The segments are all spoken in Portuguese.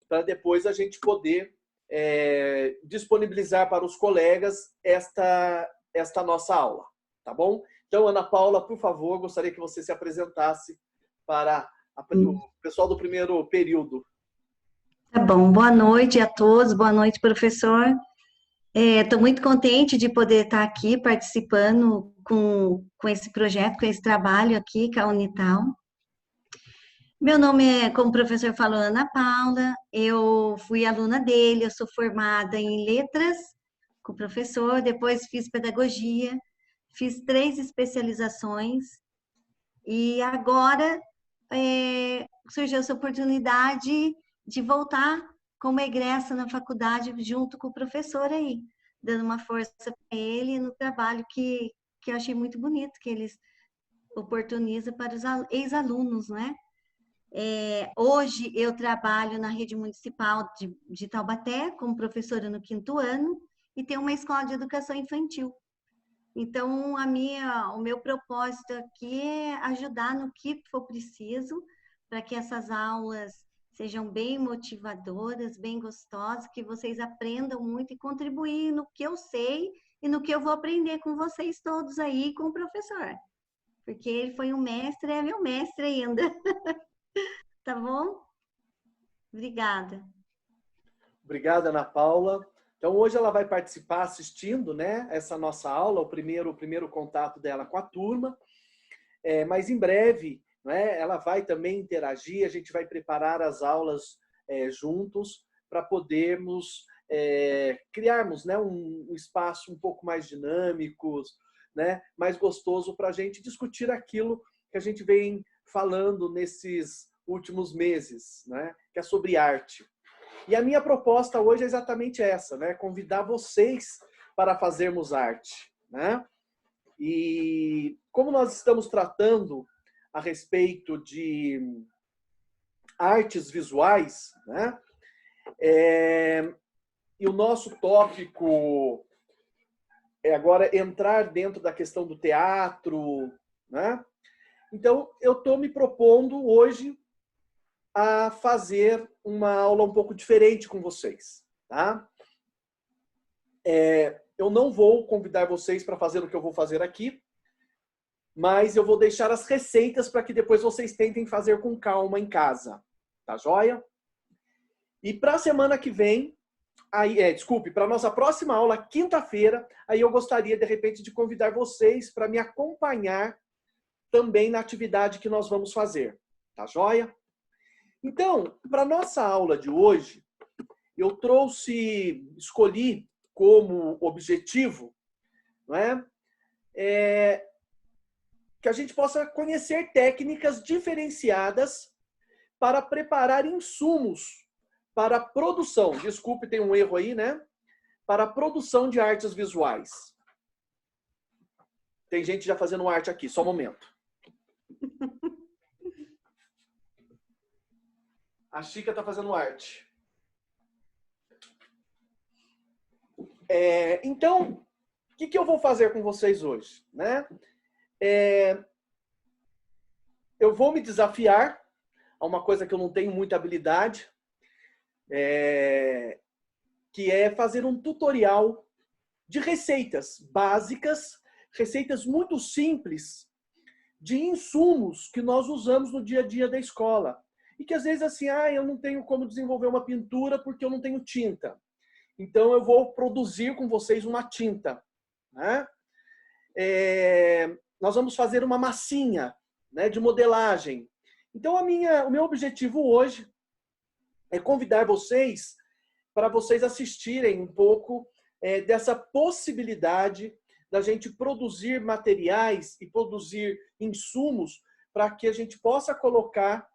para depois a gente poder disponibilizar para os colegas esta nossa aula, tá bom? Então, Ana Paula, por favor, gostaria que você se apresentasse para o pessoal do primeiro período. Tá bom, boa noite a todos, boa noite, professor. Estou muito contente de poder estar aqui participando com esse projeto, com esse trabalho aqui com a Unital. Meu nome é, como o professor falou, Ana Paula, eu fui aluna dele, eu sou formada em letras com o professor, depois fiz pedagogia, fiz 3 especializações e agora surgiu essa oportunidade de voltar como egressa na faculdade junto com o professor aí, dando uma força para ele no trabalho que eu achei muito bonito, que eles oportunizam para os ex-alunos, né? Hoje eu trabalho na rede municipal de Taubaté como professora no 5º ano e tenho uma escola de educação infantil. Então, o meu propósito aqui é ajudar no que for preciso para que essas aulas sejam bem motivadoras, bem gostosas, que vocês aprendam muito e contribuir no que eu sei e no que eu vou aprender com vocês todos aí, com o professor. Porque ele foi um mestre, é meu mestre ainda. Tá bom? Obrigada. Obrigada, Ana Paula. Então, hoje ela vai participar assistindo, né, essa nossa aula, o primeiro contato dela com a turma. Mas em breve, né, ela vai também interagir, a gente vai preparar as aulas juntos para podermos criarmos, né, um espaço um pouco mais dinâmico, né, mais gostoso para a gente discutir aquilo que a gente vem falando nesses últimos meses, né, que é sobre arte. E a minha proposta hoje é exatamente essa, né? Convidar vocês para fazermos arte, né? E como nós estamos tratando a respeito de artes visuais, né? E o nosso tópico é agora entrar dentro da questão do teatro, né? Então, eu estou me propondo hoje a fazer uma aula um pouco diferente com vocês, tá? Eu não vou convidar vocês para fazer o que eu vou fazer aqui, mas eu vou deixar as receitas para que depois vocês tentem fazer com calma em casa, tá joia? E para a semana que vem, para a nossa próxima aula, quinta-feira, aí eu gostaria, de repente, de convidar vocês para me acompanhar também na atividade que nós vamos fazer, tá joia? Então, para a nossa aula de hoje, eu escolhi como objetivo, não é? Que a gente possa conhecer técnicas diferenciadas para preparar insumos para a produção. Desculpe, tem um erro aí, né? Para a produção de artes visuais. Tem gente já fazendo arte aqui, só um momento. A Chica está fazendo arte. Então, o que eu vou fazer com vocês hoje, né? Eu vou me desafiar a uma coisa que eu não tenho muita habilidade, que é fazer um tutorial de receitas básicas, receitas muito simples, de insumos que nós usamos no dia a dia da escola. E que às vezes assim, eu não tenho como desenvolver uma pintura porque eu não tenho tinta. Então eu vou produzir com vocês uma tinta, né? Nós vamos fazer uma massinha, né, de modelagem. Então o meu objetivo hoje é convidar vocês para vocês assistirem um pouco dessa possibilidade da gente produzir materiais e produzir insumos para que a gente possa colocar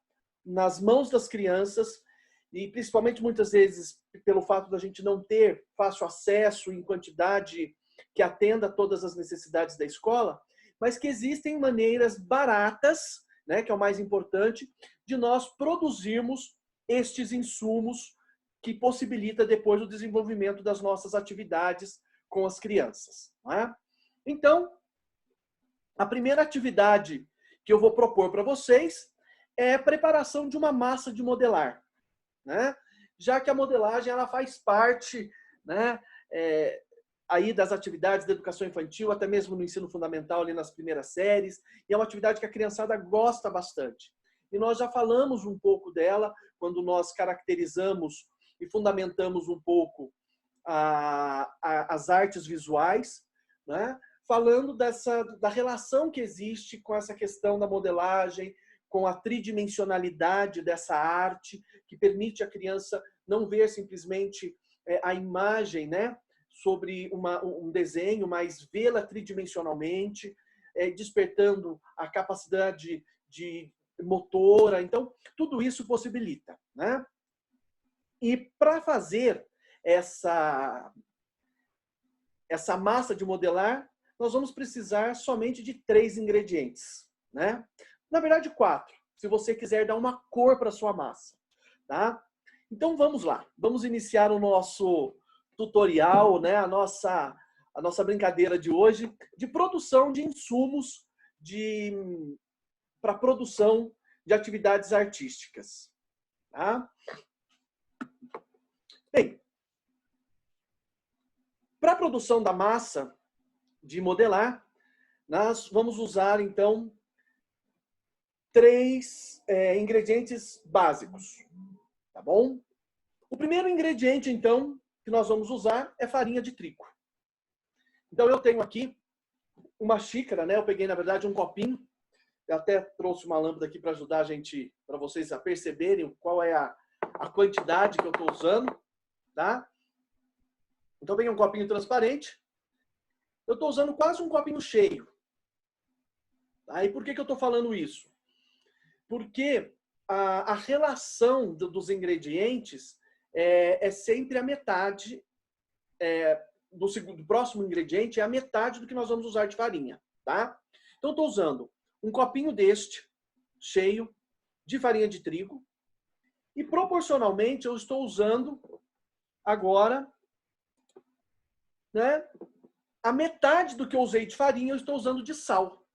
nas mãos das crianças, e principalmente muitas vezes pelo fato da gente não ter fácil acesso em quantidade que atenda a todas as necessidades da escola, mas que existem maneiras baratas, né, que é o mais importante, de nós produzirmos estes insumos que possibilita depois o desenvolvimento das nossas atividades com as crianças, não é? Então, a primeira atividade que eu vou propor para vocês é a preparação de uma massa de modelar, né? já que a modelagem ela faz parte, né, aí das atividades da educação infantil, até mesmo no ensino fundamental, ali nas primeiras séries, e é uma atividade que a criançada gosta bastante. E nós já falamos um pouco dela quando nós caracterizamos e fundamentamos um pouco as artes visuais, né? Falando da relação que existe com essa questão da modelagem, com a tridimensionalidade dessa arte, que permite a criança não ver simplesmente a imagem, né, sobre um desenho, mas vê-la tridimensionalmente, despertando a capacidade de motora. Então, tudo isso possibilita, né? E para fazer essa massa de modelar, nós vamos precisar somente de 3 ingredientes, né? Na verdade, 4, se você quiser dar uma cor para sua massa, tá? Então vamos lá, vamos iniciar o nosso tutorial, né? A nossa brincadeira de hoje de produção de insumos para produção de atividades artísticas, tá? Bem, para a produção da massa de modelar, nós vamos usar, então, 3 ingredientes básicos, tá bom? O primeiro ingrediente, então, que nós vamos usar é farinha de trigo. Então, eu tenho aqui uma xícara, né? Eu peguei, na verdade, um copinho. Eu até trouxe uma lâmpada aqui para ajudar a gente, para vocês a perceberem qual é a quantidade que eu estou usando, tá? Então, peguei um copinho transparente. Eu estou usando quase um copinho cheio. Tá? E por que eu estou falando isso? Porque a relação dos ingredientes é sempre a metade, do próximo ingrediente é a metade do que nós vamos usar de farinha, tá? Então, estou usando um copinho deste, cheio, de farinha de trigo, e proporcionalmente eu estou usando agora, né, a metade do que eu usei de farinha eu estou usando de sal.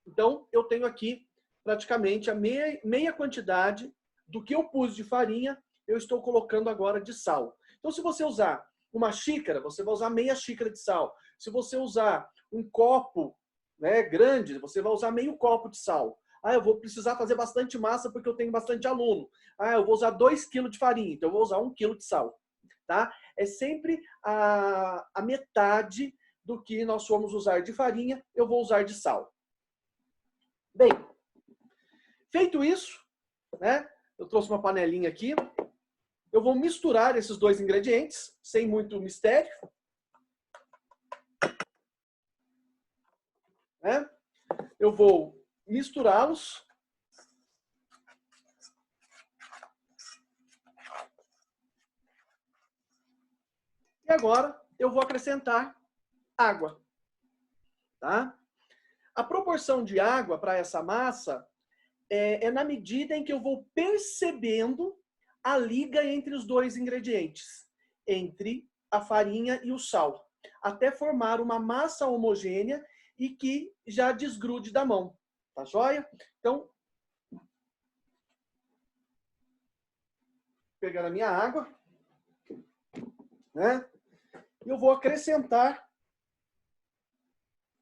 Então, eu tenho aqui praticamente a meia quantidade do que eu pus de farinha, eu estou colocando agora de sal. Então, se você usar uma xícara, você vai usar meia xícara de sal. Se você usar um copo, né, grande, você vai usar meio copo de sal. Ah, eu vou precisar fazer bastante massa porque eu tenho bastante aluno. Ah, eu vou usar 2 kg de farinha, então eu vou usar 1 kg de sal. Tá? É sempre a metade do que nós formos usar de farinha, eu vou usar de sal. Bem, feito isso, né? Eu trouxe uma panelinha aqui. Eu vou misturar esses 2 ingredientes, sem muito mistério. Né? Eu vou misturá-los. E agora eu vou acrescentar água. Tá? A proporção de água para essa massa é na medida em que eu vou percebendo a liga entre os 2 ingredientes, entre a farinha e o sal, até formar uma massa homogênea e que já desgrude da mão. Tá joia? Então, pegando a minha água, né? Eu vou acrescentar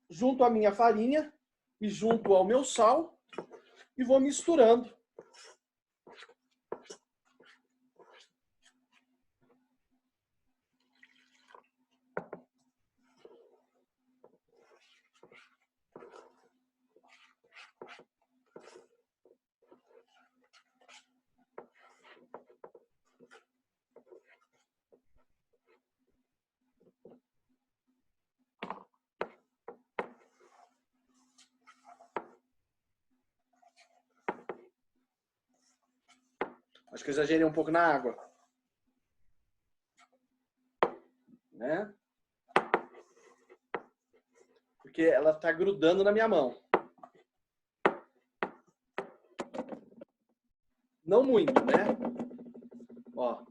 junto à minha farinha e junto ao meu sal e vou misturando. Acho que eu exagerei um pouco na água. Né? Porque ela está grudando na minha mão. Não muito, né? Ó.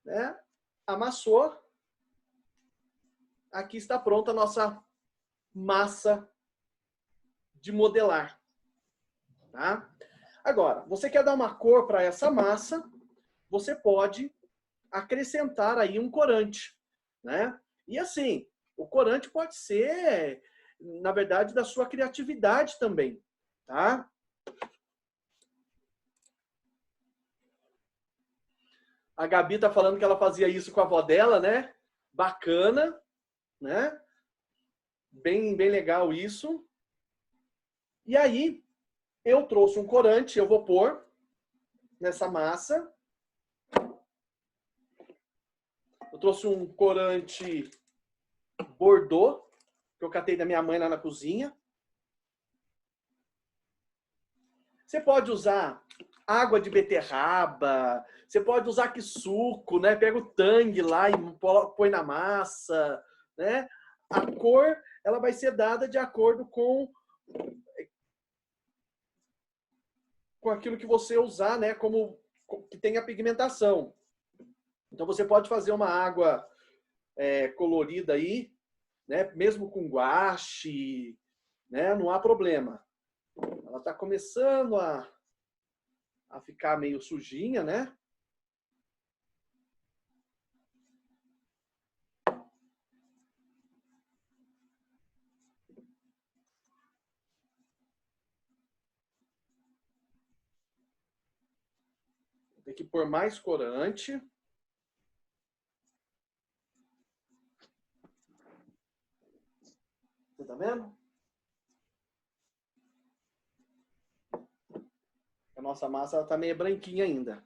Né? Amassou. Aqui está pronta a nossa massa de modelar. tá? Agora, você quer dar uma cor para essa massa, você pode acrescentar aí um corante, né? E assim, o corante pode ser, na verdade, da sua criatividade também, tá? A Gabi tá falando que ela fazia isso com a avó dela, né? Bacana, né? Bem legal isso. E aí, eu trouxe um corante, eu vou pôr nessa massa. Eu trouxe um corante Bordeaux, que eu catei da minha mãe lá na cozinha. Você pode usar água de beterraba, você pode usar que suco, né? Pega o tangue lá e põe na massa, né? A cor, ela vai ser dada de acordo com aquilo que você usar, né? Como que tem a pigmentação. Então você pode fazer uma água colorida aí, né? Mesmo com guache, né? Não há problema. Ela está começando a ficar meio sujinha, né? Tem que pôr mais corante. Você tá vendo? A nossa massa ela tá meio branquinha ainda.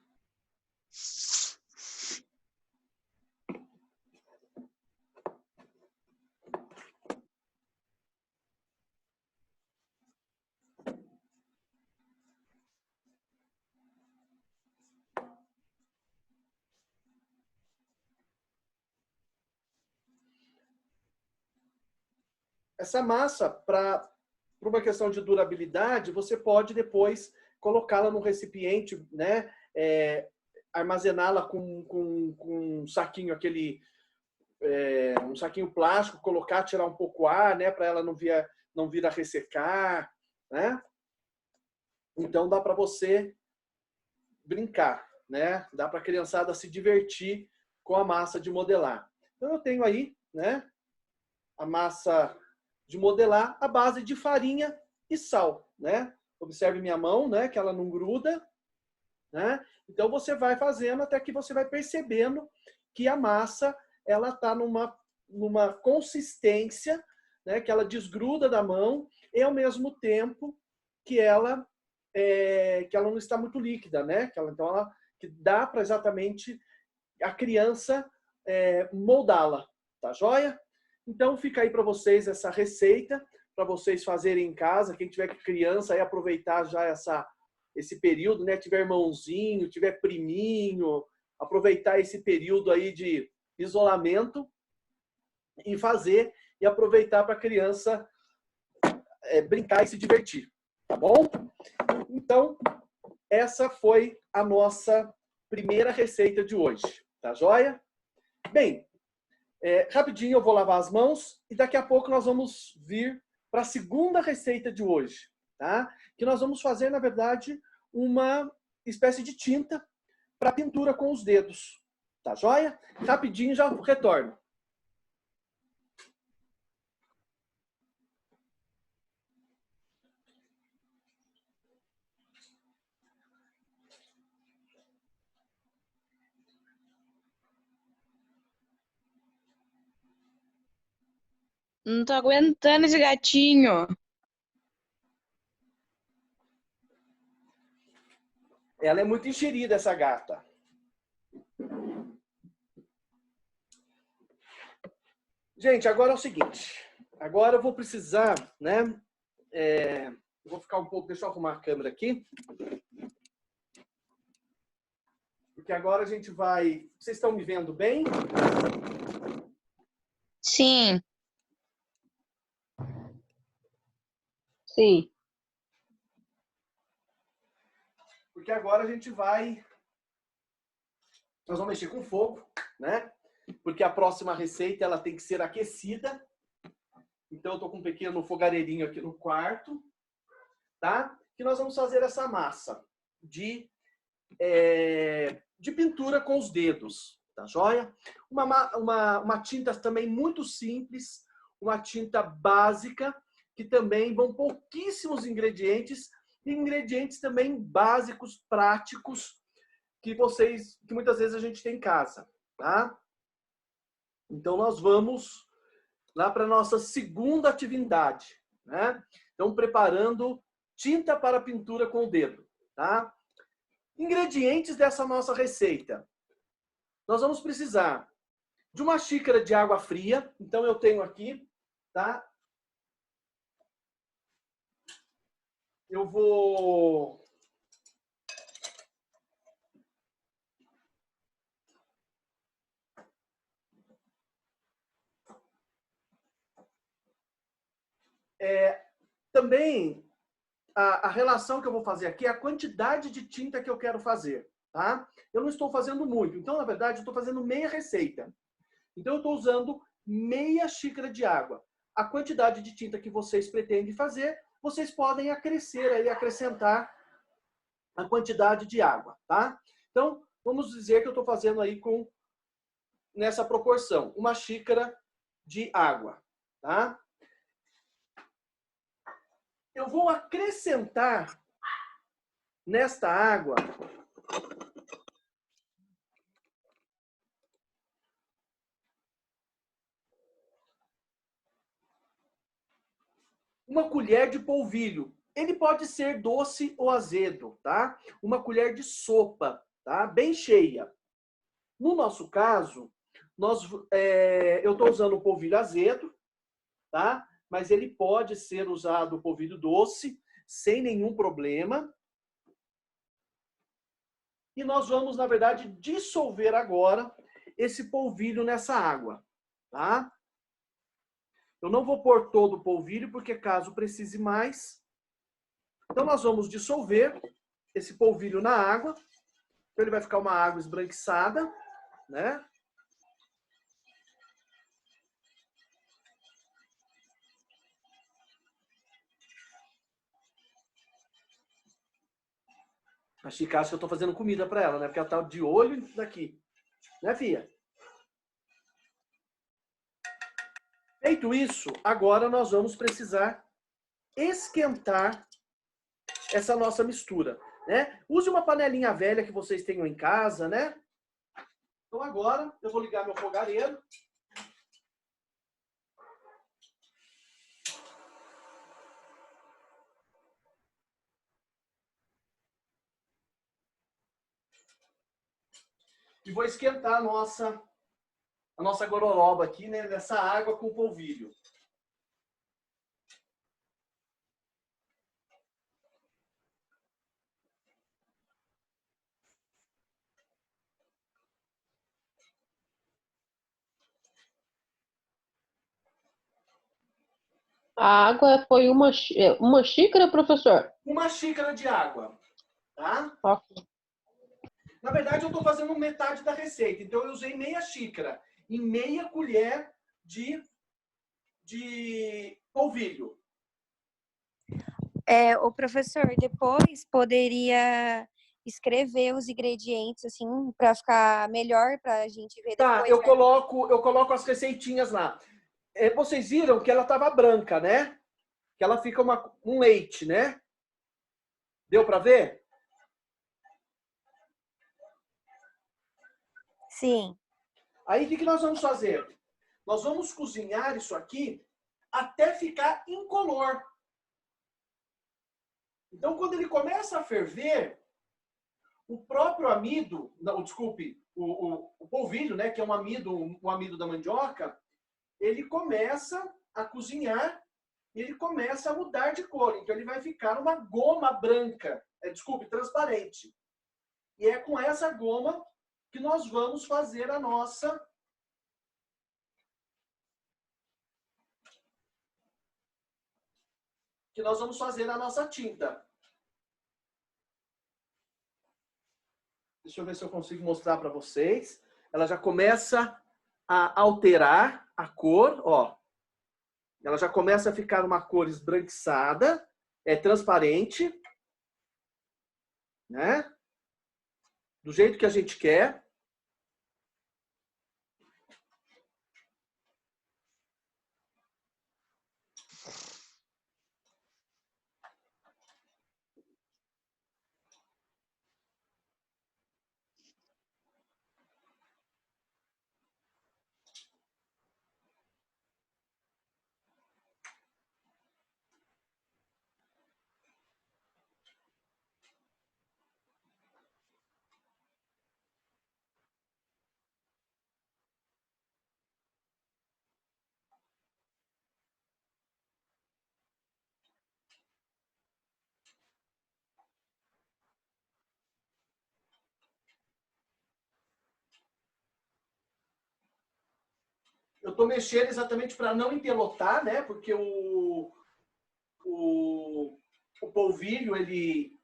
Essa massa, para uma questão de durabilidade, você pode depois colocá-la num recipiente, né? Armazená-la com um saquinho, um saquinho plástico, colocar, tirar um pouco o ar, né? Para ela não vir a ressecar, né? Então dá para você brincar, né? Dá para a criançada se divertir com a massa de modelar. Então eu tenho aí, né? A massa de modelar à base de farinha e sal, né? Observe minha mão, né? Que ela não gruda, né? Então você vai fazendo até que você vai percebendo que a massa ela tá numa consistência, né? Que ela desgruda da mão e ao mesmo tempo que ela não está muito líquida, né? Que dá para exatamente a criança moldá-la, tá joia? Então fica aí para vocês essa receita, para vocês fazerem em casa. Quem tiver criança, aí aproveitar já esse período, né? Tiver irmãozinho, tiver priminho, aproveitar esse período aí de isolamento e fazer e aproveitar para a criança brincar e se divertir, tá bom? Então, essa foi a nossa primeira receita de hoje, tá joia? Bem, rapidinho eu vou lavar as mãos e daqui a pouco nós vamos vir para a segunda receita de hoje, tá? Que nós vamos fazer, na verdade, uma espécie de tinta para pintura com os dedos, tá joia? Rapidinho já retorno. Não tô aguentando esse gatinho. Ela é muito enxerida, essa gata. Gente, agora é o seguinte. Agora eu vou precisar, né? Vou ficar um pouco, deixa eu arrumar a câmera aqui. Porque agora a gente vai... Vocês estão me vendo bem? Sim. Sim. Porque agora a gente vai... Nós vamos mexer com fogo, né? Porque a próxima receita ela tem que ser aquecida. Então eu tô com um pequeno fogareirinho aqui no quarto, tá? que nós vamos fazer essa massa de pintura com os dedos, tá joia? Uma tinta também muito simples, uma tinta básica, que também vão pouquíssimos ingredientes, e ingredientes também básicos, práticos, que muitas vezes a gente tem em casa, tá? Então, nós vamos lá para a nossa segunda atividade, né? Então, preparando tinta para pintura com o dedo, tá? Ingredientes dessa nossa receita. Nós vamos precisar de uma xícara de água fria. Então, eu tenho aqui, tá? Eu vou... Também, a relação que eu vou fazer aqui é a quantidade de tinta que eu quero fazer, tá? Eu não estou fazendo muito. Então, na verdade, eu estou fazendo meia receita. Então, eu estou usando meia xícara de água. A quantidade de tinta que vocês pretendem fazer, vocês podem acrescentar a quantidade de água, tá? Então, vamos dizer que eu estou fazendo aí nessa proporção, uma xícara de água, tá? Eu vou acrescentar nesta água uma colher de polvilho. Ele pode ser doce ou azedo, tá? Uma colher de sopa, tá? Bem cheia. No nosso caso, eu estou usando o polvilho azedo, tá? Mas ele pode ser usado o polvilho doce, sem nenhum problema. E nós vamos, na verdade, dissolver agora esse polvilho nessa água, tá? Eu não vou pôr todo o polvilho, porque caso precise mais. Então, nós vamos dissolver esse polvilho na água. Então, ele vai ficar uma água esbranquiçada, né? A Chica acha que eu tô fazendo comida para ela, né? Porque ela tá de olho daqui. Né, filha? Feito isso, agora nós vamos precisar esquentar essa nossa mistura, né? Use uma panelinha velha que vocês tenham em casa, né? Então agora eu vou ligar meu fogareiro. E vou esquentar a nossa gororoba aqui, né? Nessa água com polvilho. A água foi uma xícara, professor? Uma xícara de água, tá? Ok. Na verdade, eu estou fazendo metade da receita. Então, eu usei meia xícara e meia colher de polvilho. O professor depois poderia escrever os ingredientes, assim, para ficar melhor para a gente ver Tá, depois. eu coloco as receitinhas lá. Vocês viram que ela estava branca, né? Que ela fica um leite, né? Deu para ver? Sim. Aí, o que nós vamos fazer? Nós vamos cozinhar isso aqui até ficar incolor. Então, quando ele começa a ferver, o próprio amido, não, desculpe, o polvilho, né, que é um amido da mandioca, ele começa a cozinhar e ele começa a mudar de cor. Então, ele vai ficar uma goma branca, transparente. E é com essa goma que nós vamos fazer a nossa tinta. Deixa eu ver se eu consigo mostrar para vocês. Ela já começa a alterar a cor, ó. Ela já começa a ficar uma cor esbranquiçada, transparente, né? Do jeito que a gente quer. Eu estou mexendo exatamente para não empelotar, né? Porque o polvilho, ele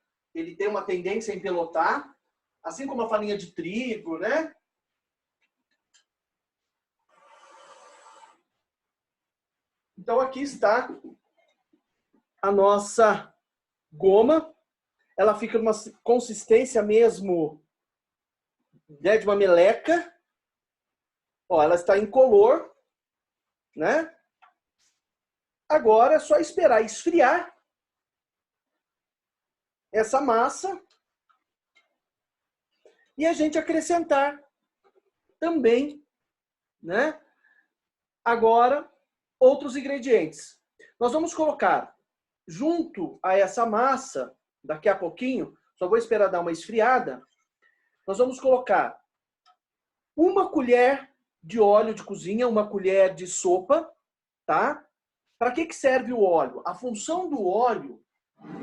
tem uma tendência a empelotar, assim como a farinha de trigo, né? Então, aqui está a nossa goma. Ela fica numa consistência mesmo, né, de uma meleca. Ó, ela está incolor, né? Agora é só esperar esfriar essa massa e a gente acrescentar também, né? Agora, outros ingredientes. Nós vamos colocar junto a essa massa, daqui a pouquinho, só vou esperar dar uma esfriada, nós vamos colocar uma colher de óleo de cozinha, uma colher de sopa, tá? Para que serve o óleo? A função do óleo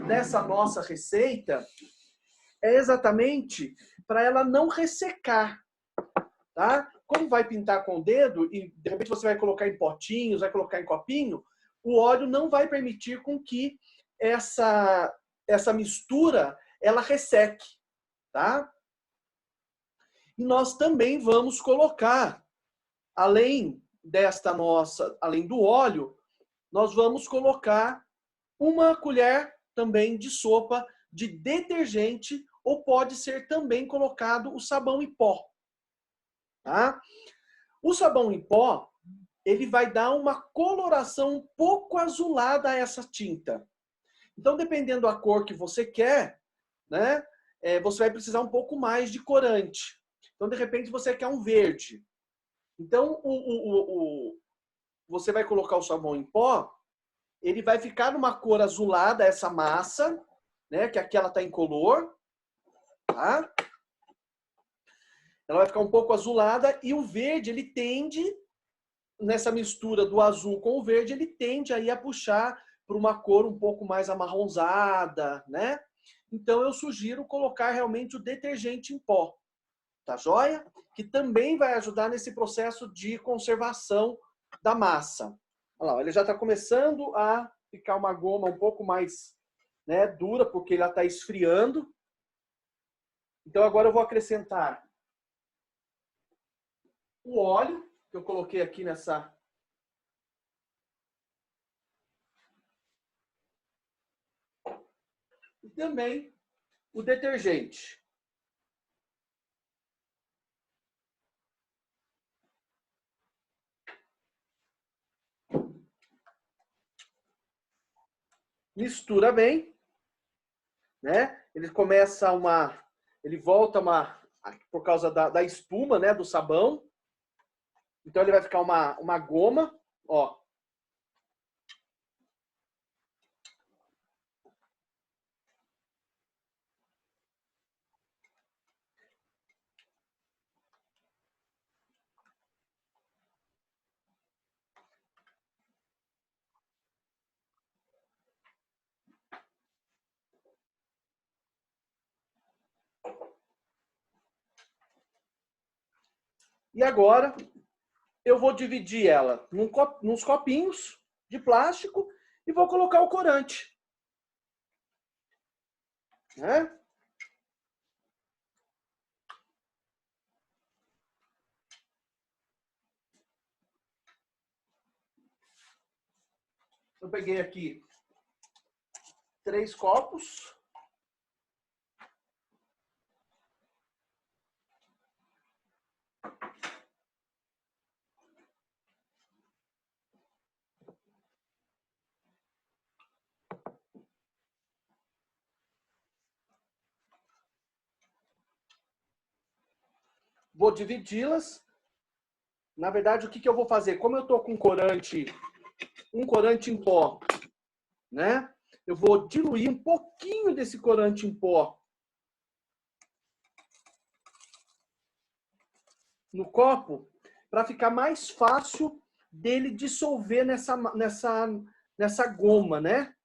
nessa nossa receita é exatamente para ela não ressecar, tá? Como vai pintar com o dedo e de repente você vai colocar em potinhos, vai colocar em copinho, o óleo não vai permitir com que essa mistura ela resseque, tá? E nós também vamos colocar, além além do óleo, nós vamos colocar uma colher também de sopa de detergente, ou pode ser também colocado o sabão em pó, tá? O sabão em pó, ele vai dar uma coloração um pouco azulada a essa tinta. Então, dependendo da cor que você quer, né, você vai precisar um pouco mais de corante. Então, de repente, você quer um verde. Então, você vai colocar o sabão em pó, ele vai ficar numa cor azulada, essa massa, né, que aqui ela está incolor, tá? Ela vai ficar um pouco azulada e o verde, ele tende, nessa mistura do azul com o verde, ele tende aí a puxar para uma cor um pouco mais amarronzada, né? Então eu sugiro colocar realmente o detergente em pó, tá joia? Que também vai ajudar nesse processo de conservação da massa. Olha lá, ele já está começando a ficar uma goma um pouco mais, né, dura, porque ela está esfriando. Então agora eu vou acrescentar o óleo que eu coloquei aqui nessa. E também o detergente. Mistura bem, né? Ele volta por causa da espuma, né, do sabão. Então ele vai ficar uma goma, ó. E agora eu vou dividir ela nos copinhos de plástico e vou colocar o corante, né? Eu peguei aqui 3 copos. vou dividi-las. Na verdade, o que que eu vou fazer? Como eu estou com um corante em pó, né? Eu vou diluir um pouquinho desse corante em pó no copo para ficar mais fácil dele dissolver nessa goma, né?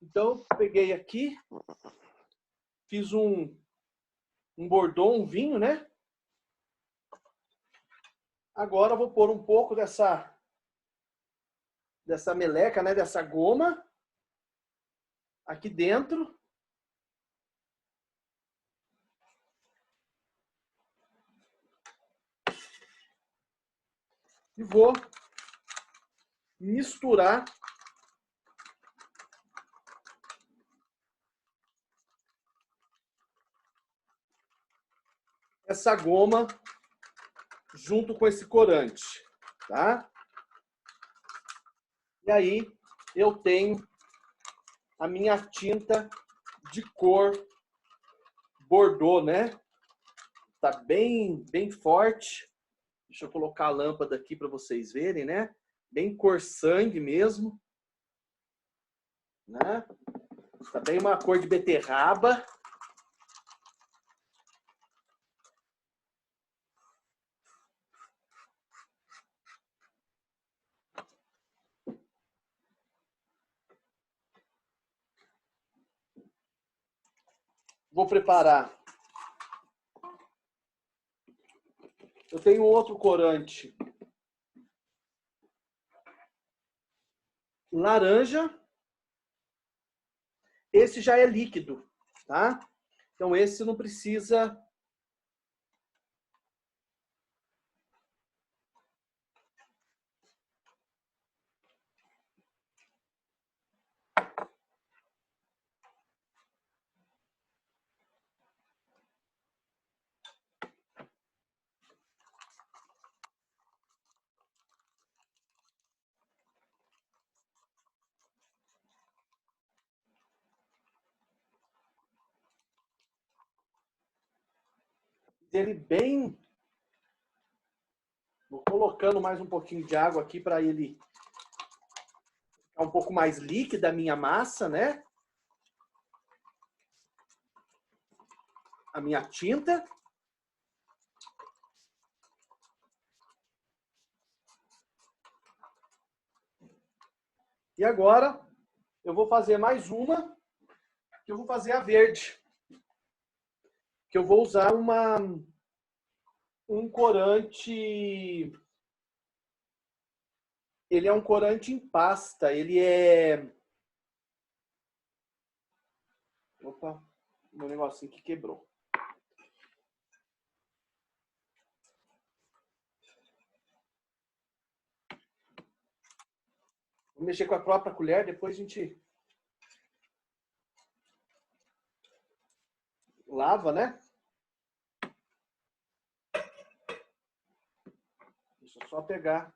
Então, peguei aqui, fiz um Bordeaux, um vinho, né? Agora eu vou pôr um pouco dessa meleca, né? Dessa goma aqui dentro. E vou misturar essa goma junto com esse corante, tá? E aí eu tenho a minha tinta de cor Bordeaux, né? Tá bem forte. Deixa eu colocar a lâmpada aqui para vocês verem, né? Bem cor sangue mesmo, né? Tá bem uma cor de beterraba. Vou preparar. Eu tenho outro corante laranja. Esse já é líquido, tá? Então esse não precisa. Ele bem. Vou colocando mais um pouquinho de água aqui para ele ficar um pouco mais líquida a minha massa, né? A minha tinta. E agora eu vou fazer mais uma, que eu vou fazer a verde. Que eu vou usar um corante. Ele é um corante em pasta. Ele é. Opa, meu negocinho que quebrou. Vou mexer com a própria colher, depois a gente lava, né? Deixa eu só pegar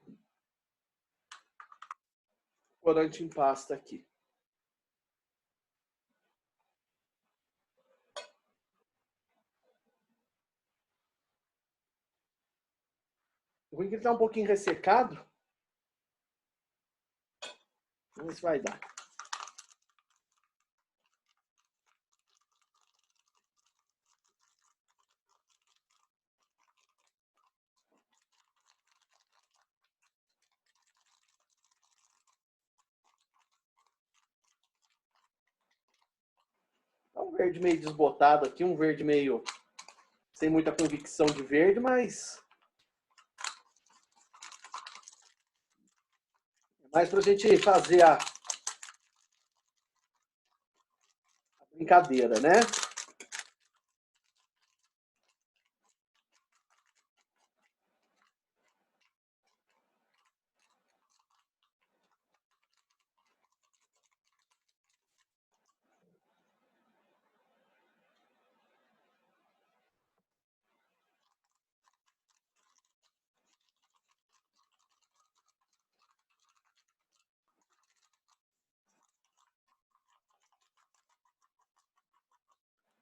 o corante em pasta aqui. O ruim é que ele tá um pouquinho ressecado. Vamos ver se vai dar. Tá um verde meio desbotado aqui, um verde meio sem muita convicção de verde, mas é mais pra gente fazer a brincadeira, né?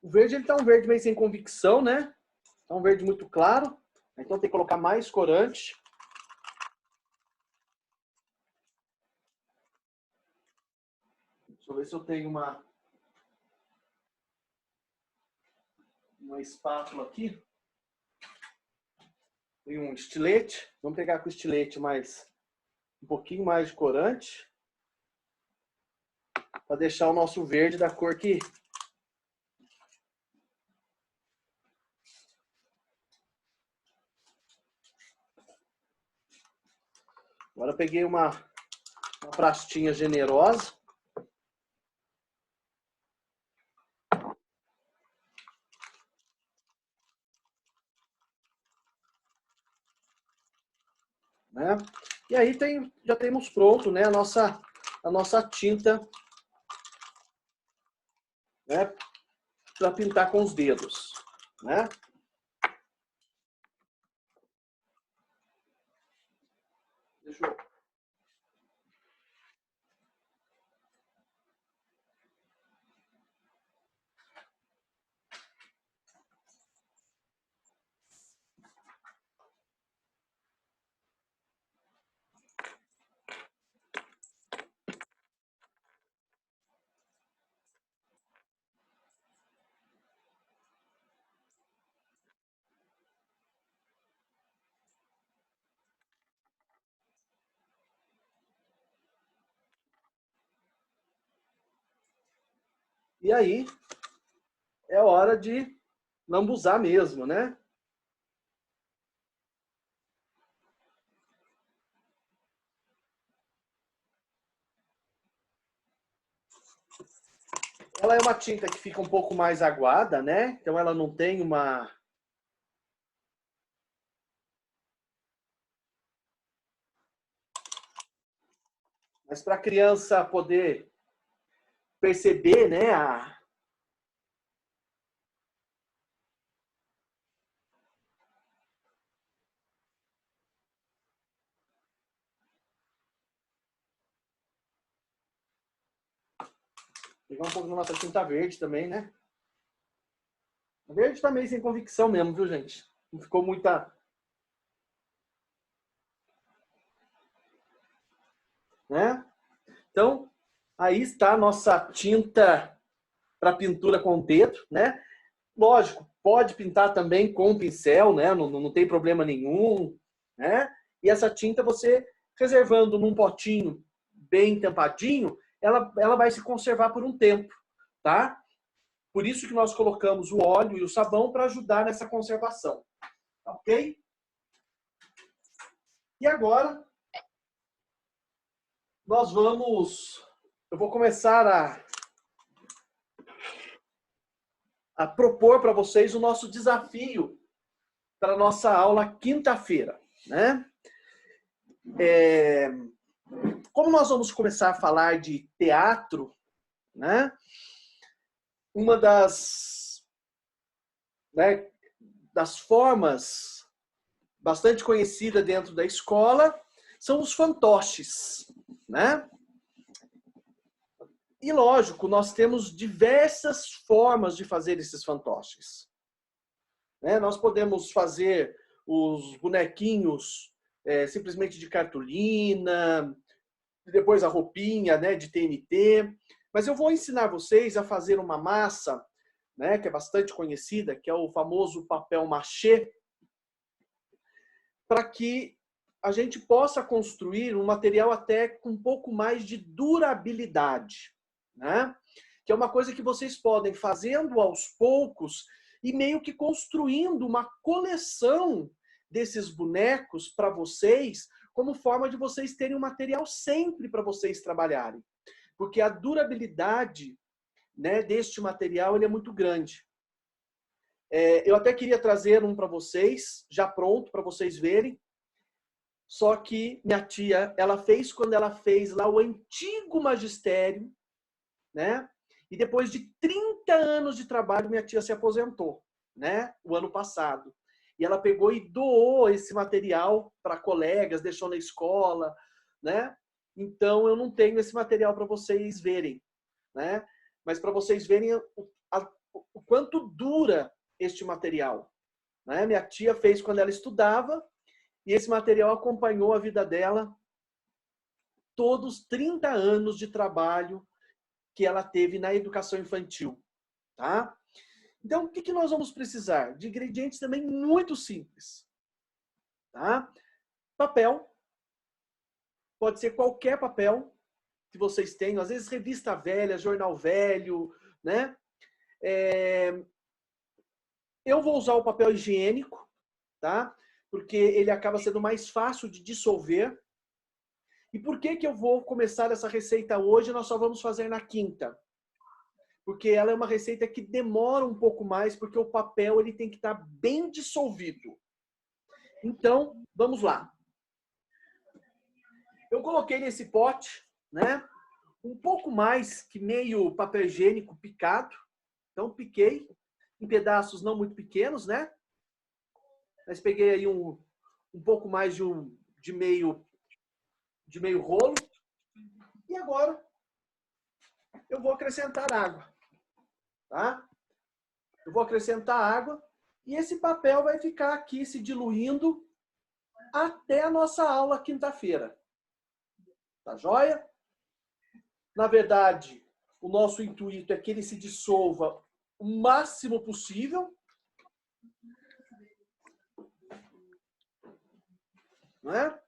O verde ele tá um verde meio sem convicção, né? É um verde muito claro, então tem que colocar mais corante. Deixa eu ver se eu tenho uma espátula aqui. Tem um estilete. Vamos pegar com o estilete um pouquinho mais de corante. Para deixar o nosso verde da cor que... Agora eu peguei uma pastinha generosa. Né? E aí já temos pronto, né, a nossa tinta, né, para pintar com os dedos, né? Deixa eu... E aí é hora de lambuzar mesmo, né? Ela é uma tinta que fica um pouco mais aguada, né? Então ela não tem uma... Mas para a criança poder perceber, né, pegar um pouco da nossa tinta verde também, né? A verde tá meio sem convicção mesmo, viu, gente? Não ficou muita... Né? Então, aí está a nossa tinta para pintura com o dedo, né? Lógico, pode pintar também com pincel, né? Não tem problema nenhum, né? E essa tinta você reservando num potinho bem tampadinho, ela vai se conservar por um tempo, tá? Por isso que nós colocamos o óleo e o sabão para ajudar nessa conservação, ok? E agora eu vou começar a propor para vocês o nosso desafio para a nossa aula quinta-feira, né? Como nós vamos começar a falar de teatro, né? Uma das formas bastante conhecida dentro da escola são os fantoches, né? E lógico, nós temos diversas formas de fazer esses fantoches, né? Nós podemos fazer os bonequinhos simplesmente de cartolina, depois a roupinha, né, de TNT, mas eu vou ensinar vocês a fazer uma massa, né, que é bastante conhecida, que é o famoso papel machê, para que a gente possa construir um material até com um pouco mais de durabilidade, né? Que é uma coisa que vocês podem fazendo aos poucos e meio que construindo uma coleção desses bonecos para vocês, como forma de vocês terem um material sempre para vocês trabalharem. Porque a durabilidade, né, deste material ele é muito grande. Eu até queria trazer um para vocês, já pronto, para vocês verem. Só que minha tia, ela fez quando ela fez lá o antigo magistério, né? E depois de 30 anos de trabalho, minha tia se aposentou, né? O ano passado. E ela pegou e doou esse material para colegas, deixou na escola, né? Então eu não tenho esse material para vocês verem, né? Mas para vocês verem o quanto dura este material, né? Minha tia fez quando ela estudava e esse material acompanhou a vida dela todos os 30 anos de trabalho que ela teve na educação infantil, tá? Então, o que nós vamos precisar? De ingredientes também muito simples, tá? Papel, pode ser qualquer papel que vocês tenham, às vezes revista velha, jornal velho, né? Eu vou usar o papel higiênico, tá? Porque ele acaba sendo mais fácil de dissolver. E por que eu vou começar essa receita hoje? Nós só vamos fazer na quinta. Porque ela é uma receita que demora um pouco mais, porque o papel ele tem que estar bem dissolvido. Então, vamos lá. Eu coloquei nesse pote, né, um pouco mais que meio papel higiênico picado. Então, piquei em pedaços não muito pequenos, né? Mas peguei aí um pouco mais de meio rolo. E agora eu vou acrescentar água, tá? Eu vou acrescentar água e esse papel vai ficar aqui se diluindo até a nossa aula quinta-feira. Tá joia? Na verdade, o nosso intuito é que ele se dissolva o máximo possível. Não é?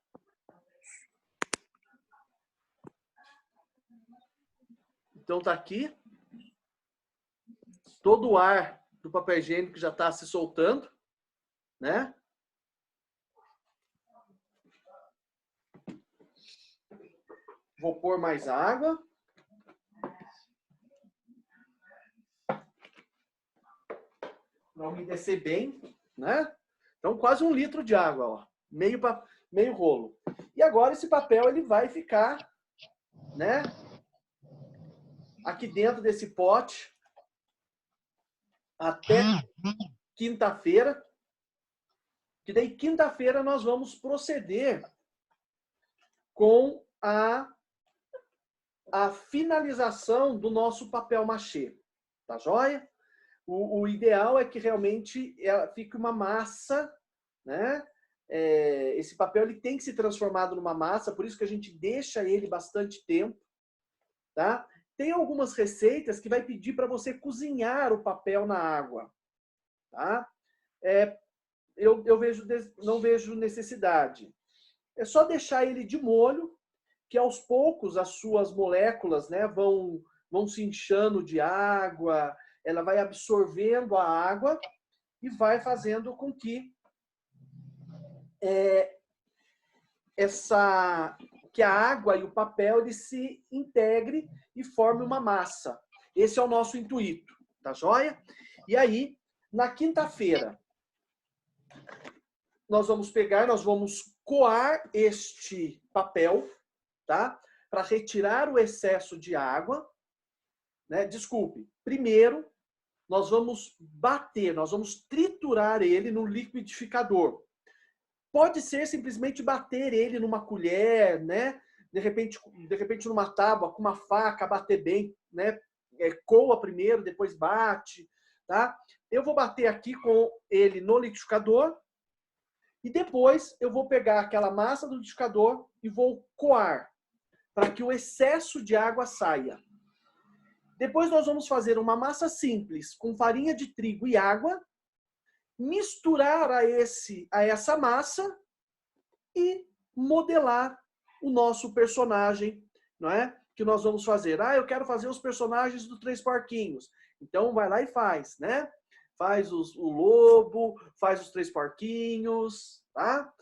Então tá aqui. Todo o ar do papel higiênico já está se soltando, né? Vou pôr mais água. Para umedecer bem, né? Então quase 1 litro de água, ó. Meio rolo. E agora esse papel ele vai ficar, né? Aqui dentro desse pote até quinta-feira. Que daí quinta-feira nós vamos proceder com a finalização do nosso papel machê. Tá joia? O ideal é que realmente fique uma massa, né? Esse papel ele tem que se transformar numa massa, por isso que a gente deixa ele bastante tempo, tá? Tem algumas receitas que vai pedir para você cozinhar o papel na água, tá? Eu não vejo necessidade. É só deixar ele de molho, que aos poucos as suas moléculas, né, vão se inchando de água, ela vai absorvendo a água e vai fazendo com que que a água e o papel ele se integre e forme uma massa. Esse é o nosso intuito, tá joia? E aí, na quinta-feira, nós vamos coar este papel, tá? Para retirar o excesso de água, né? Desculpe. Primeiro, nós vamos triturar ele no liquidificador. Pode ser simplesmente bater ele numa colher, né? De repente numa tábua, com uma faca, bater bem, né? Coa primeiro, depois bate, tá? Eu vou bater aqui com ele no liquidificador e depois eu vou pegar aquela massa do liquidificador e vou coar para que o excesso de água saia. Depois nós vamos fazer uma massa simples com farinha de trigo e água, misturar a essa massa e modelar o nosso personagem, não é? Que nós vamos fazer. Eu quero fazer os personagens do Três Porquinhos. Então vai lá e faz, né? Faz o lobo, faz os Três Porquinhos, tá?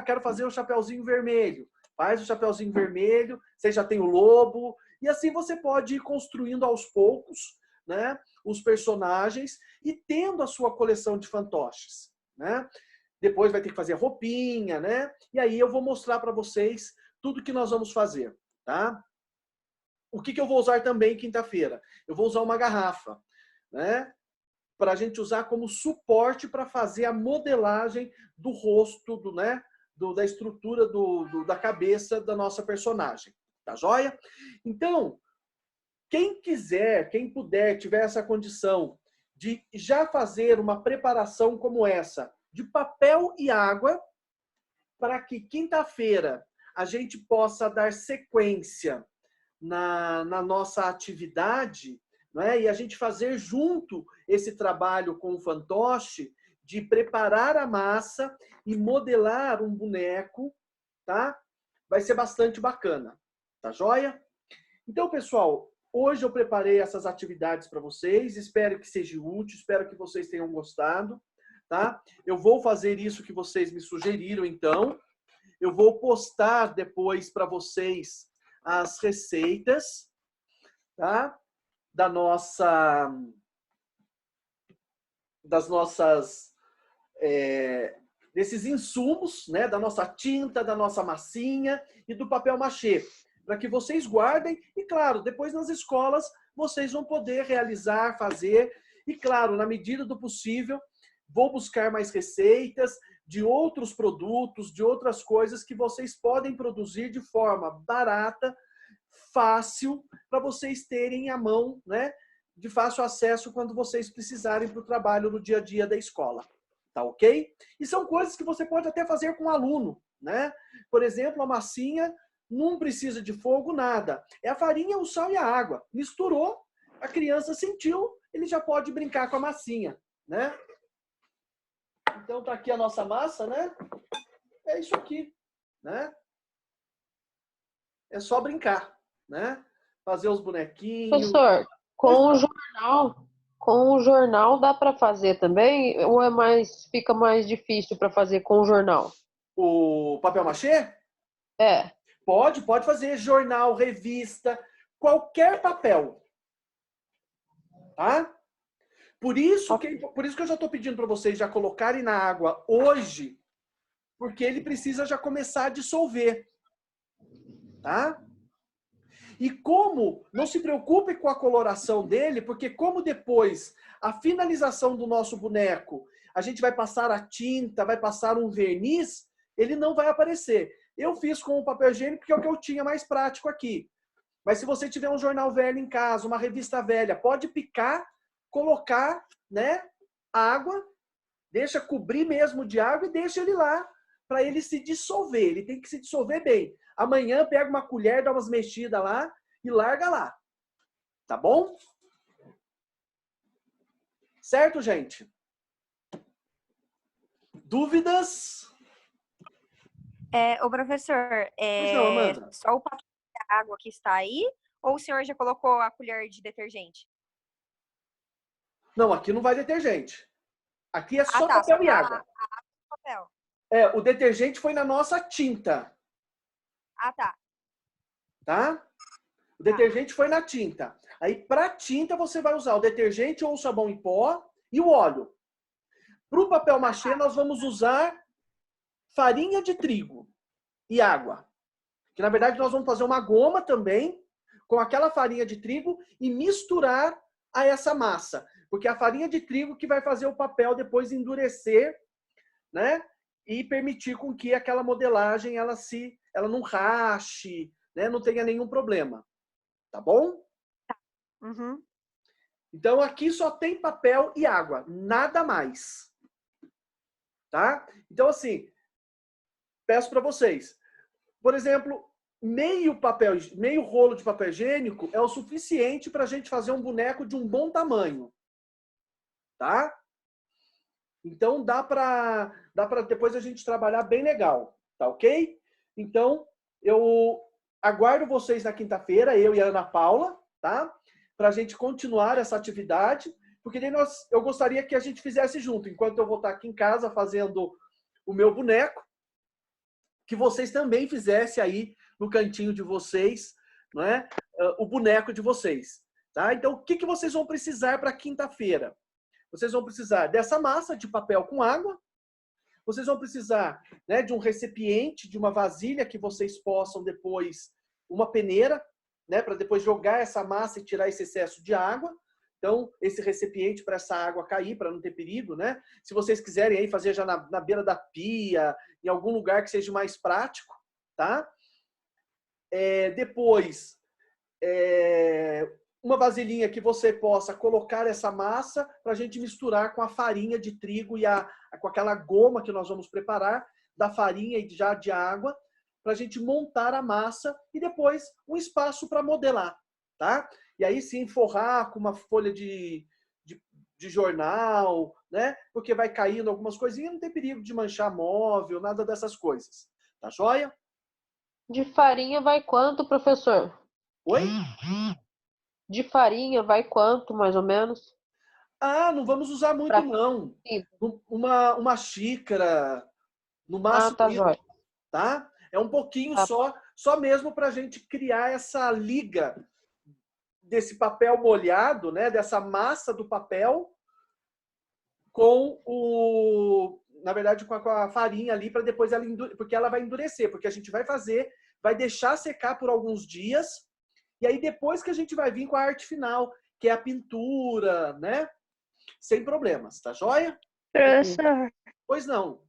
Quero fazer o Chapeuzinho Vermelho. Faz o Chapeuzinho Vermelho, você já tem o lobo, e assim você pode ir construindo aos poucos, né, os personagens e tendo a sua coleção de fantoches, né? Depois vai ter que fazer a roupinha, né? E aí eu vou mostrar para vocês tudo que nós vamos fazer, tá? O que eu vou usar também quinta-feira? Eu vou usar uma garrafa, né? Para a gente usar como suporte para fazer a modelagem do rosto, né? Da estrutura da cabeça da nossa personagem. Tá joia? Então, quem quiser, quem puder, tiver essa condição de já fazer uma preparação como essa de papel e água, para que quinta-feira a gente possa dar sequência na nossa atividade, não é? E a gente fazer junto esse trabalho com o fantoche de preparar a massa e modelar um boneco, tá? Vai ser bastante bacana, tá joia? Então, pessoal, hoje eu preparei essas atividades para vocês, espero que seja útil, espero que vocês tenham gostado, tá? Eu vou fazer isso que vocês me sugeriram, então. Eu vou postar depois para vocês as receitas, tá? Desses insumos, né? Da nossa tinta, da nossa massinha e do papel machê, para que vocês guardem e, claro, depois nas escolas vocês vão poder realizar, fazer e, claro, na medida do possível, vou buscar mais receitas de outros produtos, de outras coisas que vocês podem produzir de forma barata, fácil, para vocês terem à mão, né? De fácil acesso quando vocês precisarem para o trabalho no dia a dia da escola. Tá ok? E são coisas que você pode até fazer com o aluno, né? Por exemplo, a massinha não precisa de fogo, nada. É a farinha, o sal e a água. Misturou, a criança sentiu, ele já pode brincar com a massinha, né? Então tá aqui a nossa massa, né? É isso aqui, né? É só brincar, né? Fazer os bonequinhos. Professor, com o jornal dá para fazer também? Ou fica mais difícil para fazer com o jornal? O papel machê? É. Pode fazer jornal, revista, qualquer papel. Tá? Por isso que eu já estou pedindo para vocês já colocarem na água hoje, porque ele precisa já começar a dissolver. Tá? E como, não se preocupe com a coloração dele, porque como depois, a finalização do nosso boneco, a gente vai passar a tinta, vai passar um verniz, ele não vai aparecer. Eu fiz com o papel higiênico, porque é o que eu tinha mais prático aqui. Mas se você tiver um jornal velho em casa, uma revista velha, pode picar, colocar, né, água, deixa cobrir mesmo de água e deixa ele lá, para ele se dissolver. Ele tem que se dissolver bem. Amanhã pega uma colher, dá umas mexidas lá e larga lá. Tá bom? Certo, gente? Dúvidas? Ô, professor, Pois não, Amanda. só o pacote de água que está aí? Ou o senhor já colocou a colher de detergente? Não, aqui não vai detergente. Aqui é só tá, papel só e água. a água e o papel. O detergente foi na nossa tinta. Tá. Tá? O detergente foi na tinta. Aí, para tinta, você vai usar o detergente ou o sabão em pó e o óleo. Para o papel machê, nós vamos usar farinha de trigo e água. Que, na verdade, nós vamos fazer uma goma também com aquela farinha de trigo e misturar a essa massa. Porque é a farinha de trigo que vai fazer o papel depois endurecer, né? E permitir com que aquela modelagem ela não rache, né? Não tenha nenhum problema. Tá bom? Uhum. Então aqui só tem papel e água, nada mais. Tá? Então assim, peço para vocês, por exemplo, meio rolo de papel higiênico é o suficiente para a gente fazer um boneco de um bom tamanho. Tá? Então dá para depois a gente trabalhar bem legal, tá ok? Então eu aguardo vocês na quinta-feira, eu e a Ana Paula, tá? Para a gente continuar essa atividade, porque daí eu gostaria que a gente fizesse junto, enquanto eu vou estar aqui em casa fazendo o meu boneco, que vocês também fizessem aí no cantinho de vocês, não é? O boneco de vocês, tá? Então o que vocês vão precisar para quinta-feira? Vocês vão precisar dessa massa de papel com água. Vocês vão precisar, né, de um recipiente, de uma vasilha que vocês possam depois, uma peneira, né, para depois jogar essa massa e tirar esse excesso de água. Então, esse recipiente para essa água cair, para não ter perigo, né? Se vocês quiserem aí fazer já na beira da pia, em algum lugar que seja mais prático, tá? Depois, uma vasilhinha que você possa colocar essa massa para a gente misturar com a farinha de trigo e com aquela goma que nós vamos preparar da farinha e já de água, para a gente montar a massa e depois um espaço para modelar, tá? E aí sim forrar com uma folha de jornal, né? Porque vai caindo algumas coisinhas, não tem perigo de manchar móvel, nada dessas coisas. Tá joia? De farinha vai quanto, professor? Oi? De farinha vai quanto, mais ou menos? Ah, não vamos usar muito, Pra... não. Uma xícara, no Ah, máximo tá isso, jóia. tá? É um pouquinho Tá. só mesmo para a gente criar essa liga desse papel molhado, né? Dessa massa do papel na verdade, com a farinha ali, para depois porque ela vai endurecer, porque a gente vai deixar secar por alguns dias, e aí depois que a gente vai vir com a arte final, que é a pintura, né? Sem problemas, tá joia? Professor, Pois não.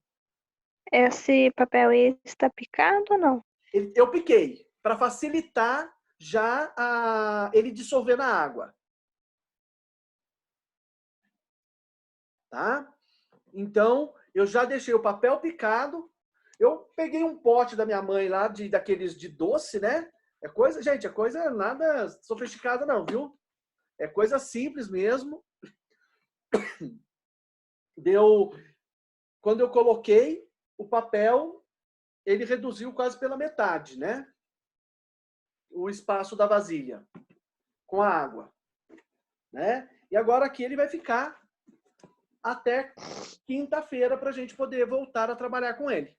esse papel aí está picado ou não? Eu piquei, para facilitar já ele dissolver na água. Tá? Então, eu já deixei o papel picado. Eu peguei um pote da minha mãe lá, daqueles de doce, né? Gente, é coisa nada sofisticada não, viu? É coisa simples mesmo. Quando eu coloquei o papel, ele reduziu quase pela metade, né? O espaço da vasilha com a água, né? E agora aqui ele vai ficar até quinta-feira para a gente poder voltar a trabalhar com ele.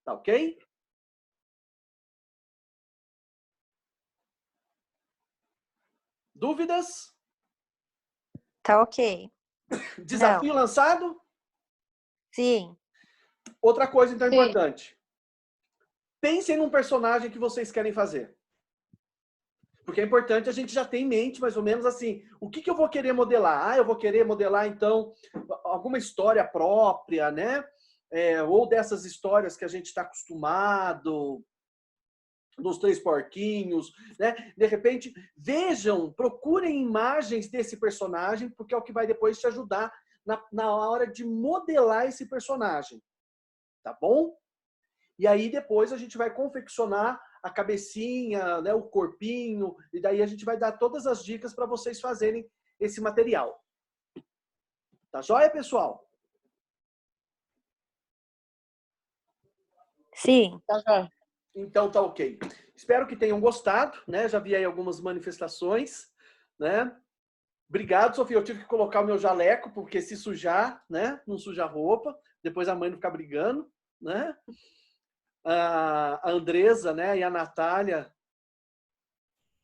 Tá ok? Dúvidas? Tá ok. Desafio lançado? Sim. Outra coisa, então, Sim. importante. Pensem num personagem que vocês querem fazer. Porque é importante, a gente já tem em mente, mais ou menos assim, o que eu vou querer modelar? Ah, eu vou querer modelar, então, alguma história própria, né? Ou dessas histórias que a gente está acostumado, dos Três Porquinhos, né? De repente, procurem imagens desse personagem, porque é o que vai depois te ajudar na hora de modelar esse personagem. Tá bom? E aí depois a gente vai confeccionar a cabecinha, né, o corpinho, e daí a gente vai dar todas as dicas para vocês fazerem esse material. Tá joia, pessoal? Sim. Tá jóia. Então tá ok. Espero que tenham gostado, né? Já vi aí algumas manifestações, né? Obrigado, Sofia. Eu tive que colocar o meu jaleco, porque se sujar, né? Não suja a roupa. Depois a mãe não fica brigando, né? A Andresa, né? E a Natália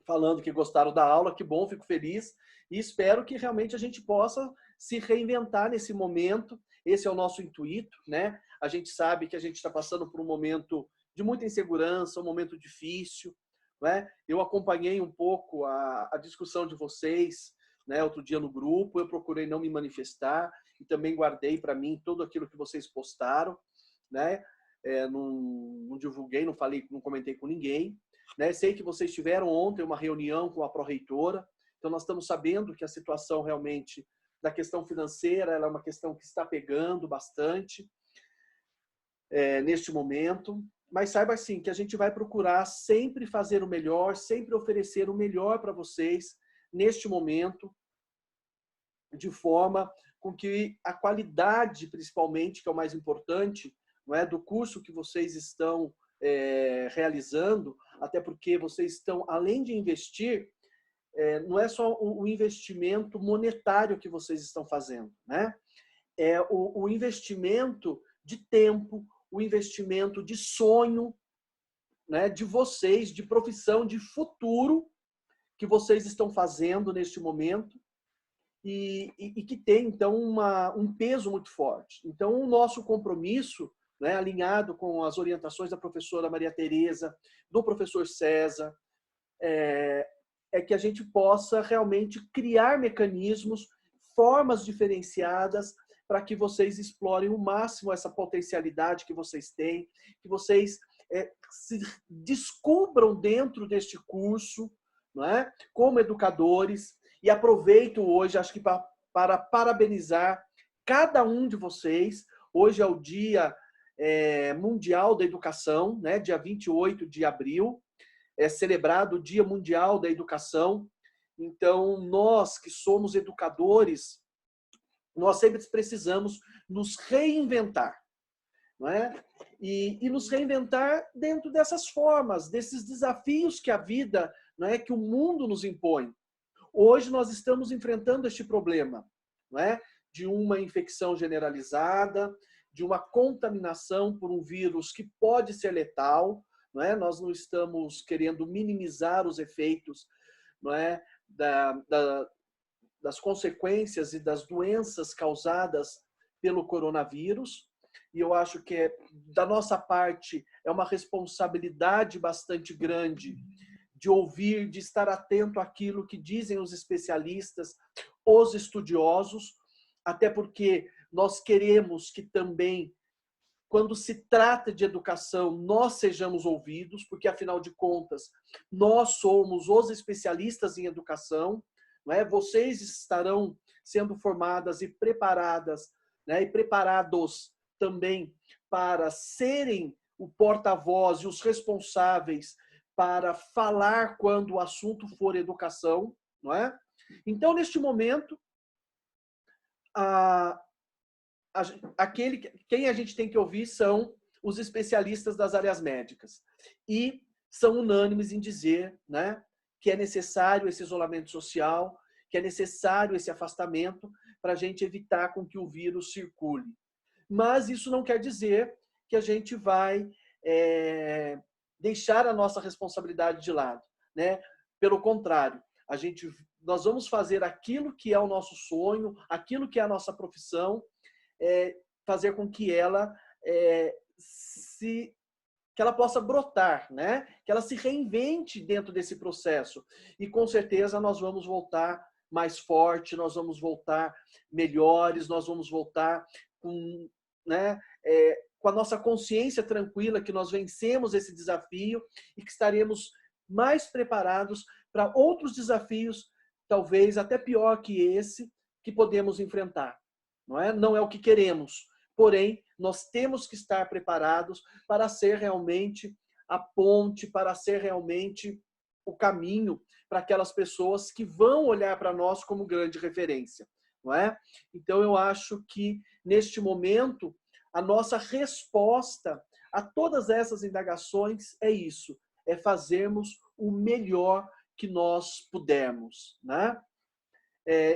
falando que gostaram da aula. Que bom, fico feliz. E espero que realmente a gente possa se reinventar nesse momento. Esse é o nosso intuito, né? A gente sabe que a gente está passando por um momento de muita insegurança, um momento difícil, né? Eu acompanhei um pouco a discussão de vocês, né? Outro dia no grupo, eu procurei não me manifestar e também guardei para mim tudo aquilo que vocês postaram, né? Não divulguei, não falei, não comentei com ninguém, né? Sei que vocês tiveram ontem uma reunião com a pró-reitora, então nós estamos sabendo que a situação realmente da questão financeira, ela é uma questão que está pegando bastante neste momento, mas saiba assim que a gente vai procurar sempre fazer o melhor, sempre oferecer o melhor para vocês neste momento, de forma com que a qualidade, principalmente, que é o mais importante, não é, do curso que vocês estão realizando, até porque vocês estão, além de investir, não é só o investimento monetário que vocês estão fazendo, né? É o investimento de tempo, o investimento de sonho, né, de vocês, de profissão, de futuro que vocês estão fazendo neste momento e que tem, então, um peso muito forte. Então, o nosso compromisso, né, alinhado com as orientações da professora Maria Tereza, do professor César, é que a gente possa realmente criar mecanismos, formas diferenciadas para que vocês explorem o máximo essa potencialidade que vocês têm, que vocês se descubram dentro deste curso, não é? Como educadores. E aproveito hoje, acho que para parabenizar cada um de vocês. Hoje é o Dia Mundial da Educação, né? Dia 28 de abril. É celebrado o Dia Mundial da Educação. Então, nós que somos educadores, nós sempre precisamos nos reinventar, não é? E nos reinventar dentro dessas formas, desses desafios que a vida, não é, que o mundo nos impõe. Hoje nós estamos enfrentando este problema, não é? De uma infecção generalizada, de uma contaminação por um vírus que pode ser letal, não é? Nós não estamos querendo minimizar os efeitos, não é, das consequências e das doenças causadas pelo coronavírus. E eu acho que da nossa parte é uma responsabilidade bastante grande de ouvir, de estar atento àquilo que dizem os especialistas, os estudiosos, até porque nós queremos que também, quando se trata de educação, nós sejamos ouvidos, porque, afinal de contas, nós somos os especialistas em educação, não é? Vocês estarão sendo formadas e preparadas, né? E preparados também para serem o porta-voz e os responsáveis para falar quando o assunto for educação, não é? Então, neste momento, quem a gente tem que ouvir são os especialistas das áreas médicas. E são unânimes em dizer, né, que é necessário esse isolamento social, que é necessário esse afastamento para a gente evitar com que o vírus circule. Mas isso não quer dizer que a gente vai deixar a nossa responsabilidade de lado, né? Pelo contrário, nós vamos fazer aquilo que é o nosso sonho, aquilo que é a nossa profissão, fazer com que ela que ela possa brotar, né? Que ela se reinvente dentro desse processo. E com certeza nós vamos voltar mais forte, nós vamos voltar melhores, nós vamos voltar com, né, com a nossa consciência tranquila que nós vencemos esse desafio e que estaremos mais preparados para outros desafios, talvez até pior que esse, que podemos enfrentar. Não é o que queremos, porém, nós temos que estar preparados para ser realmente a ponte, para ser realmente o caminho para aquelas pessoas que vão olhar para nós como grande referência, não é? Então, eu acho que, neste momento, a nossa resposta a todas essas indagações é isso, é fazermos o melhor que nós pudermos, né?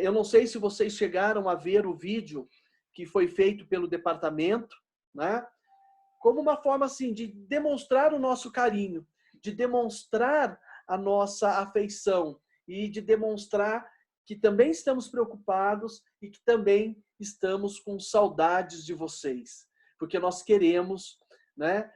Eu não sei se vocês chegaram a ver o vídeo que foi feito pelo departamento, né? Como uma forma assim de demonstrar o nosso carinho, de demonstrar a nossa afeição e de demonstrar que também estamos preocupados e que também estamos com saudades de vocês, porque nós queremos, né,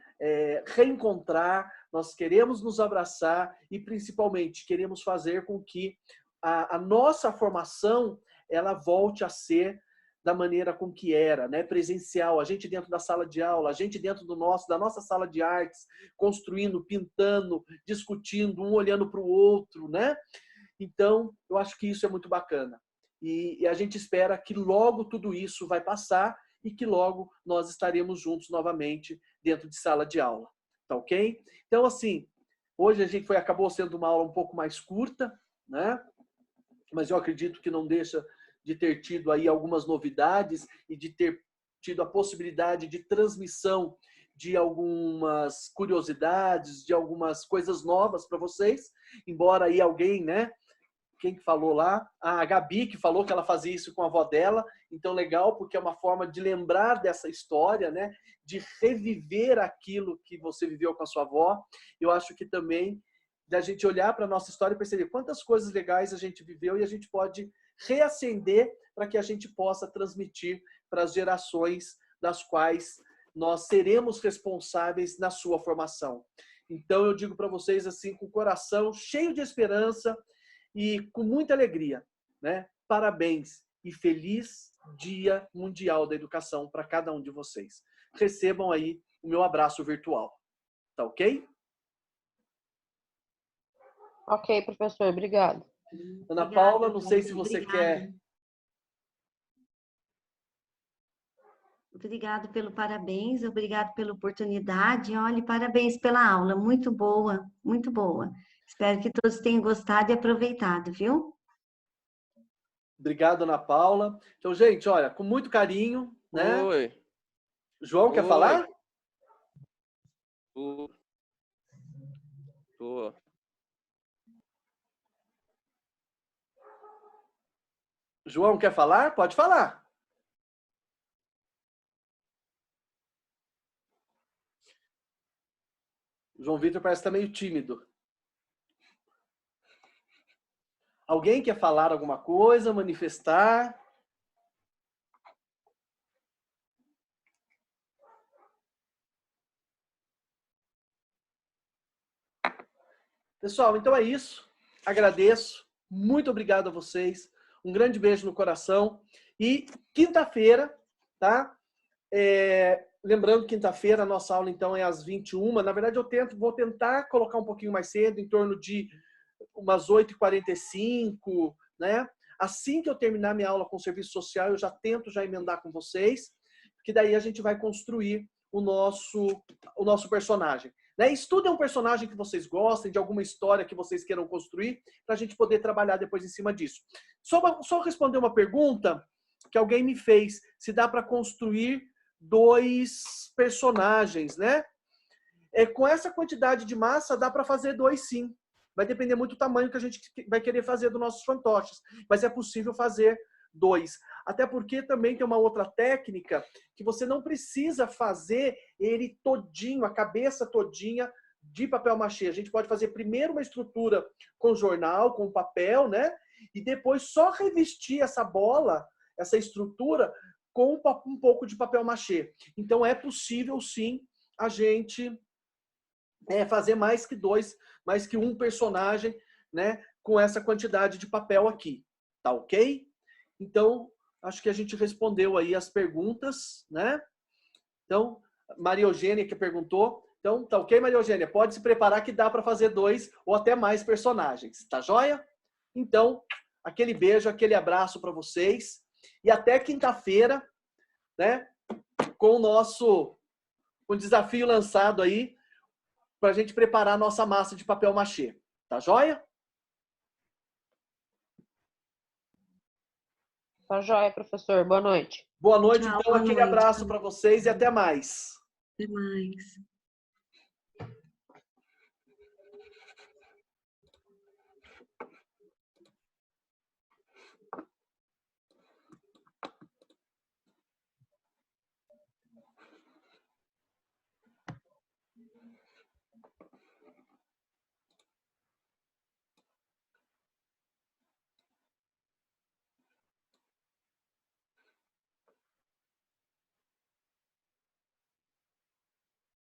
reencontrar, nós queremos nos abraçar e principalmente queremos fazer com que a nossa formação ela volte a ser da maneira com que era, né? Presencial, a gente dentro da sala de aula, a gente dentro da nossa sala de artes, construindo, pintando, discutindo, um olhando para o outro, né? Então, eu acho que isso é muito bacana. E a gente espera que logo tudo isso vai passar e que logo nós estaremos juntos novamente dentro de sala de aula, tá ok? Então, assim, hoje a gente acabou sendo uma aula um pouco mais curta, né? Mas eu acredito que não deixa de ter tido aí algumas novidades e de ter tido a possibilidade de transmissão de algumas curiosidades, de algumas coisas novas para vocês, embora aí alguém, né? Quem que falou lá? A Gabi, que falou que ela fazia isso com a avó dela. Então, legal, porque é uma forma de lembrar dessa história, né? De reviver aquilo que você viveu com a sua avó. Eu acho que também da gente olhar para a nossa história e perceber quantas coisas legais a gente viveu e a gente pode reacender para que a gente possa transmitir para as gerações das quais nós seremos responsáveis na sua formação. Então, eu digo para vocês assim, com o coração cheio de esperança e com muita alegria, né? Parabéns e feliz Dia Mundial da Educação para cada um de vocês. Recebam aí o meu abraço virtual. Tá ok? Ok, professor, obrigado. Ana Obrigada, Paula, não sei se João. você Obrigada. quer. Obrigado pelo parabéns, obrigado pela oportunidade. Olha, parabéns pela aula, muito boa, muito boa. Espero que todos tenham gostado e aproveitado, viu? Obrigado, Ana Paula. Então, gente, olha, com muito carinho, né? Oi. João, quer Oi. falar? Tô. Tô. João, quer falar? Pode falar. O João Vitor parece estar meio tímido. Alguém quer falar alguma coisa, manifestar? Pessoal, então é isso. Agradeço. Muito obrigado a vocês. Um grande beijo no coração. E quinta-feira, tá? Lembrando, quinta-feira a nossa aula então é às 21h. Na verdade, vou tentar colocar um pouquinho mais cedo, em torno de umas 8h45, né? Assim que eu terminar minha aula com o serviço social, eu já tento já emendar com vocês, que daí a gente vai construir o nosso personagem. Né? Estudem um personagem que vocês gostem, de alguma história que vocês queiram construir, para a gente poder trabalhar depois em cima disso. Só responder uma pergunta que alguém me fez, se dá para construir 2 personagens, né? Com essa quantidade de massa, dá para fazer 2 sim. Vai depender muito do tamanho que a gente vai querer fazer dos nossos fantoches. Mas é possível fazer 2. Até porque também tem uma outra técnica que você não precisa fazer ele todinho, a cabeça todinha de papel machê. A gente pode fazer primeiro uma estrutura com jornal, com papel, né? E depois só revestir essa bola, essa estrutura, com um pouco de papel machê. Então é possível sim a gente fazer mais que um personagem, né, com essa quantidade de papel aqui, tá ok? Então, acho que a gente respondeu aí as perguntas, né? Então, Maria Eugênia que perguntou, então, tá ok, Maria Eugênia? Pode se preparar que dá para fazer 2 ou até mais personagens, tá joia? Então, aquele beijo, aquele abraço para vocês e até quinta-feira, né, com o desafio lançado aí, para a gente preparar a nossa massa de papel machê. Tá joia? Tá joia, professor. Boa noite. Boa noite, Tchau, então. boa Aquele noite. abraço para vocês e até mais. Até mais.